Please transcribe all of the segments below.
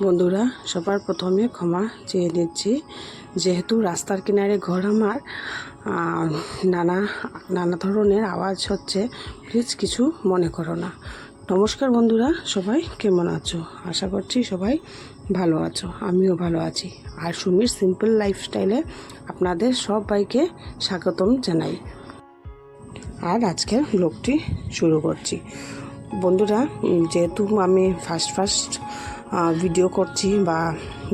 বন্ধুরা, সবার প্রথমে ক্ষমা চেয়ে নিচ্ছি, যেহেতু রাস্তার কিনারে ঘর আমার, নানা নানা ধরনের আওয়াজ হচ্ছে, প্লিজ কিছু মনে করো না। নমস্কার বন্ধুরা, সবাই কেমন আছো? আশা করছি সবাই ভালো আছো, আমিও ভালো আছি। আর সুমির সিম্পল লাইফস্টাইলে আপনাদের সবাইকে স্বাগতম জানাই। আর আজকের ব্লগটি শুরু করছি। বন্ধুরা, যেহেতু আমি ফার্স্ট ভিডিও করছি বা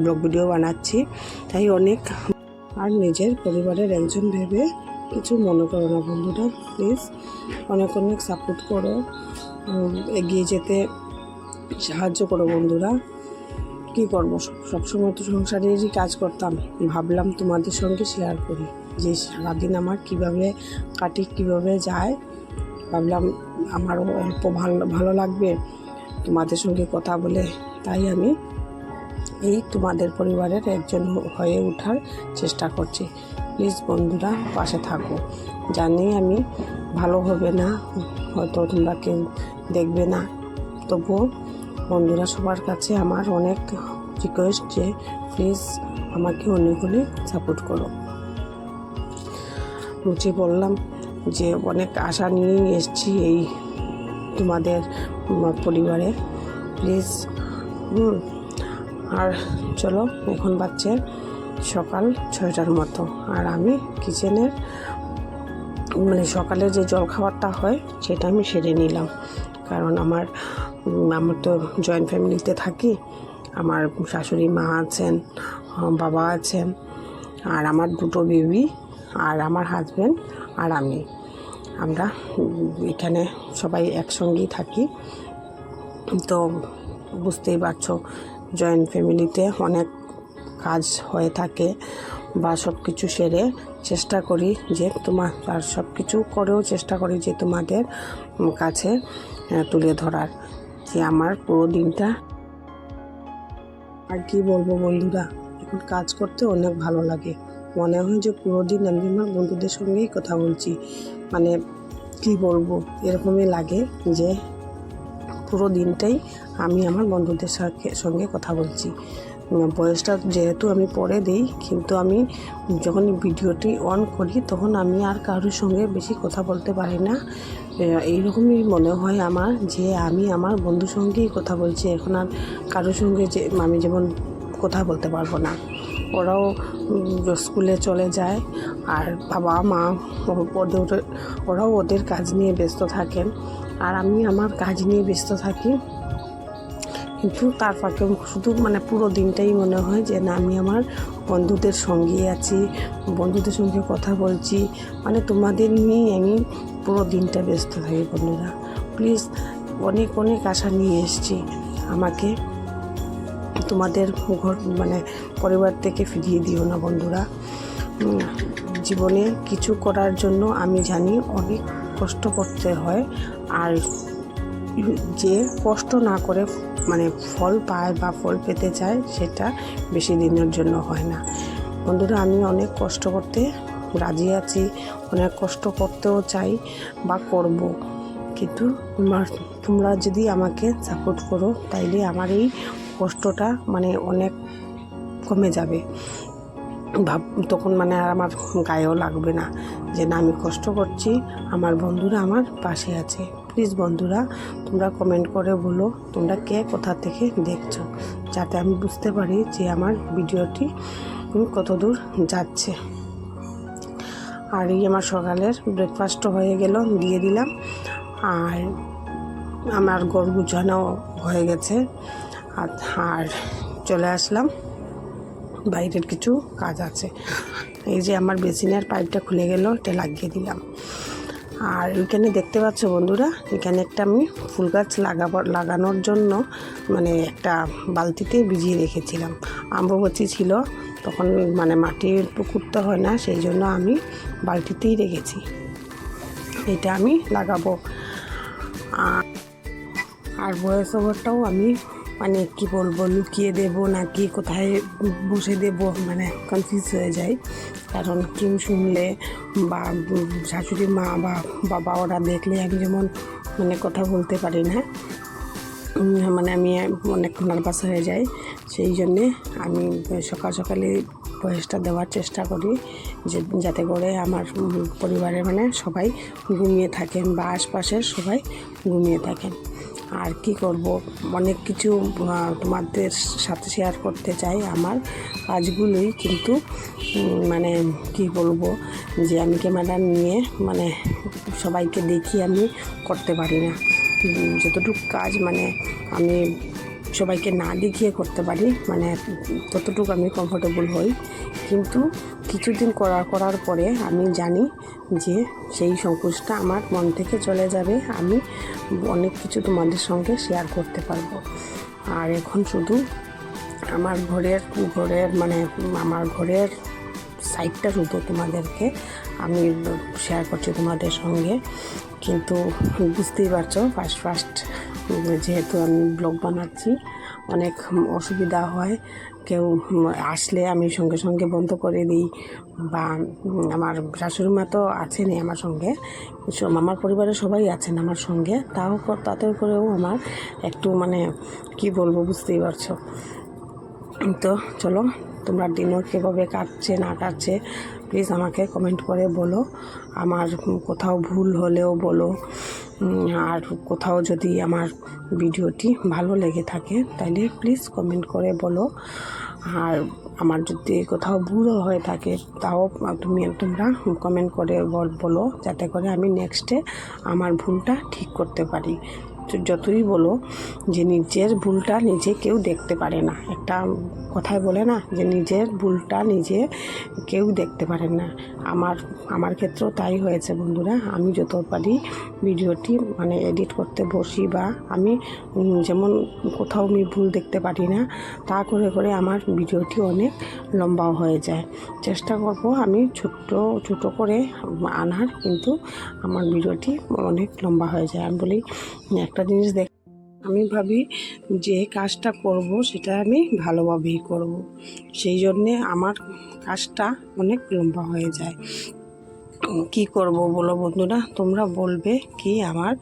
ব্লগ ভিডিও বানাচ্ছি, তাই অনেক আর নিজের পরিবারের একজন ভেবে কিছু মনে করো না বন্ধুরা, প্লিজ অনেক অনেক সাপোর্ট করো, এগিয়ে যেতে সাহায্য করো বন্ধুরা। কী করবো, সবসময় তো সংসারেরই কাজ করতাম, ভাবলাম তোমাদের সঙ্গে শেয়ার করি যে সারাদিন আমার কিভাবে কাটি, কিভাবে যায়। ভাবলাম আমারও অল্প ভালো লাগবে তোমাদের সঙ্গে কথা বলে, তাই আমি এই তোমাদের পরিবারের একজন হয়ে ওঠার চেষ্টা করছি। প্লিজ বন্ধুরা পাশে থাকো। জানি আমি ভালো হবে না, হয়তো তোমরা কেউ দেখবে না, তবুও বন্ধুরা সবার কাছে আমার অনেক রিকোয়েস্ট যে প্লিজ আমাকে অনেক সাপোর্ট করো। রুচি বললাম যে অনেক আশা নিয়েই এসছি এই তোমাদের পরিবারে, প্লিজ। আর চলো, এখন বাজছে সকাল 6টার মতো, আর আমি কিচেনের সকালে যে জলখাবারটা হয় সেটা আমি সেরে নিলাম। কারণ আমার তো জয়েন্ট ফ্যামিলিতে থাকি, আমার শাশুড়ি মা আছেন, বাবা আছেন, আর আমার দুটো বেবি, আর আমার হাজব্যান্ড আর আমরা এখানে সবাই একসঙ্গেই থাকি। তো বুঝতেই পারছো, জয়েন্ট ফ্যামিলিতে অনেক কাজ হয়ে থাকে, বা সব কিছু সেরে চেষ্টা করি যে আর সব কিছু করেও চেষ্টা করি যে তোমাদের কাছে তুলে ধরার যে আমার পুরো দিনটা। আর কি বলবো বন্ধুরা, এখন কাজ করতে অনেক ভালো লাগে, মনে হয় যে পুরো দিন আমি আমার বন্ধুদের সঙ্গেই কথা বলছি। কি বলবো, এরকমই লাগে যে পুরো দিনটাই আমি আমার বন্ধুদের সঙ্গে কথা বলছি। ভয়েসটা যেহেতু আমি পরে দিই, কিন্তু আমি যখন ভিডিওটি অন করি তখন আমি আর কারোর সঙ্গে বেশি কথা বলতে পারি না। এইরকমই মনে হয় আমার যে আমি আমার বন্ধুর সঙ্গেই কথা বলছি, এখন আর কারোর সঙ্গে যে আমি যেমন কথা বলতে পারবো না। ওরাও স্কুলে চলে যায়, আর বাবা মা ওরাও ওদের কাজ নিয়ে ব্যস্ত থাকেন, আর আমি আমার কাজ নিয়ে ব্যস্ত থাকি। কিন্তু তার ফাঁকে শুধু পুরো দিনটাই মনে হয় যে না, আমি আমার বন্ধুদের সঙ্গেই আছি, বন্ধুদের সঙ্গে কথা বলছি, তোমাদের নিয়েই আমি পুরো দিনটা ব্যস্ত থাকি। বন্ধুরা প্লিজ, অনেক অনেক আশা নিয়ে এসেছি, আমাকে তোমাদের ঘর পরিবার থেকে ফিরিয়ে দিও না বন্ধুরা। জীবনে কিছু করার জন্য আমি জানি অনেক কষ্ট করতে হয়, আর যে কষ্ট না করে ফল পায় বা ফল পেতে চায়, সেটা বেশি দিনের জন্য হয় না বন্ধুরা। আমি অনেক কষ্ট করতে রাজি আছি, অনেক কষ্ট করতেও চাই বা করব, কিন্তু তোমরা যদি আমাকে সাপোর্ট করো তাইলে আমার এই কষ্টটা অনেক কমে যাবে। তখন আর আমার গায়েও লাগবে না যে না, আমি কষ্ট করছি, আমার বন্ধুরা আমার পাশে আছে। প্লিজ বন্ধুরা, তোমরা কমেন্ট করে বলো তোমরা কে কোথা থেকে দেখছো, যাতে আমি বুঝতে পারি যে আমার ভিডিওটি কত দূর যাচ্ছে। আর এই আমার সকালের ব্রেকফাস্টও হয়ে গেল, দিয়ে দিলাম, আর আমার ঘর গুছানো হয়ে গেছে, আর চলে আসলাম, বাইরের কিছু কাজ আছে। এই যে আমার বেসিনের পাইপটা খুলে গেল, এটা লাগিয়ে দিলাম। আর এখানে দেখতে পাচ্ছ বন্ধুরা, এখানে একটা আমি ফুল গাছ লাগানোর জন্য একটা বালতিতে ভিজিয়ে রেখেছিলাম। আম্ববচি ছিল তখন, মাটি পুকুরতে হয় না, সেই জন্য আমি বালতিতেই রেখেছি। এটা আমি লাগাবো। আর ভয়েস ওভারটাও আমি কি বলবো, লুকিয়ে দেবো নাকি কোথায় বসে দেবো, কনফিউজ হয়ে যায়। কারণ কেউ শুনলে বা শাশুড়ি মা বা বাবা ওরা দেখলে আমি যেমন কথা বলতে পারি না, মানে আমি অনেক নার্ভাস হয়ে যাই, সেই জন্যে আমি সকালে ভয়েসটা দেওয়ার চেষ্টা করি যাতে করে আমার পরিবারের মানে সবাই ঘুমিয়ে থাকেন বা আশপাশের সবাই ঘুমিয়ে থাকেন। আর কি করব, অনেক কিছু তোমাদের সাথে শেয়ার করতে চাই আমার কাজগুলোই, কিন্তু মানে কি বলবো যে আমি ক্যামেরা নিয়ে মানে সবাইকে দেখি আমি করতে পারি না। যতটুকু কাজ মানে আমি সবাইকে না দেখিয়ে করতে পারি, মানে ততটুকু আমি কমফোর্টেবল হই। কিন্তু কিছুদিন করার পরে আমি জানি যে সেই সংকোচটা আমার মন থেকে চলে যাবে, আমি অনেক কিছু তোমাদের সঙ্গে শেয়ার করতে পারবো। আর এখন শুধু আমার ঘরের মানে আমার ঘরের সাইডটা শুধু তোমাদেরকে আমি শেয়ার করছি তোমাদের সঙ্গে। কিন্তু বুঝতেই পারছো ফার্স্ট যেহেতু আমি ব্লগ বানাচ্ছি অনেক অসুবিধা হয়, কেউ আসলে আমি সঙ্গে সঙ্গে বন্ধ করে দিই, বা আমার শাশুড়ি মা তো আছেনই আমার সঙ্গে, আমার পরিবারের সবাই আছেন আমার সঙ্গে, তাতে করেও আমার একটু মানে কি বলবো বুঝতেই পারছো। তো চলো, তোমরা দিনও কীভাবে কাটছে না কাটছে প্লিজ আমাকে কমেন্ট করে বলো। আমার কোথাও ভুল হলেও বলো, আর কোথাও যদি আমার ভিডিওটি ভালো লেগে থাকে তাহলে প্লিজ কমেন্ট করে বলো। আর আমার যদি কোথাও ভুলও হয়ে থাকে তাও তোমরা কমেন্ট করে বলো, যাতে করে আমি নেক্সটে আমার ভুলটা ঠিক করতে পারি। যতই বলো যে নিজের ভুলটা নিজে কেউ দেখতে পারে না, একটা কথায় বলে না যে নিজের ভুলটা নিজে কেউ দেখতে পারে না। আমার ক্ষেত্রেও তাই হয়েছে বন্ধুরা। আমি যত পারি ভিডিওটি মানে এডিট করতে বসি, বা আমি যেমন কোথাও আমি ভুল দেখতে পারি না, তা করে আমার ভিডিওটি অনেক লম্বাও হয়ে যায়। চেষ্টা করব আমি ছোট করে আনার, কিন্তু আমার ভিডিওটি অনেক লম্বা হয়ে যায়। আমি বলি একটা জিনিস আমি ভাবি যে কাজটা করব সেটা আমি ভালোভাবেই করব, সেই জন্যে আমার কাজটা অনেক লম্বা হয়ে যায়। কি করব বলো বন্ধুরা, তোমরা বলবে কি আমার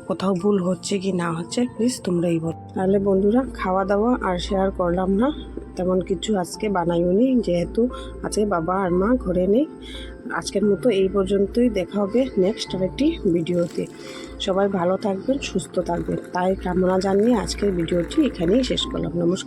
কোথাও ভুল হচ্ছে কি না হচ্ছে, প্লিজ তোমরাই বলো। তাহলে বন্ধুরা খাওয়া দাওয়া আর শেয়ার করলাম না, তেমন কিছু আজকে বানাইওনি, যেহেতু আজকে বাবা আর মা ঘরে নেই। আজকের মতো এই পর্যন্তই, দেখা হবে নেক্সট আরেকটি ভিডিওতে। সবাই ভালো থাকবেন, সুস্থ থাকবেন, তাই কামনা জানিয়ে আজকের ভিডিওটি এখানেই শেষ করলাম। নমস্কার।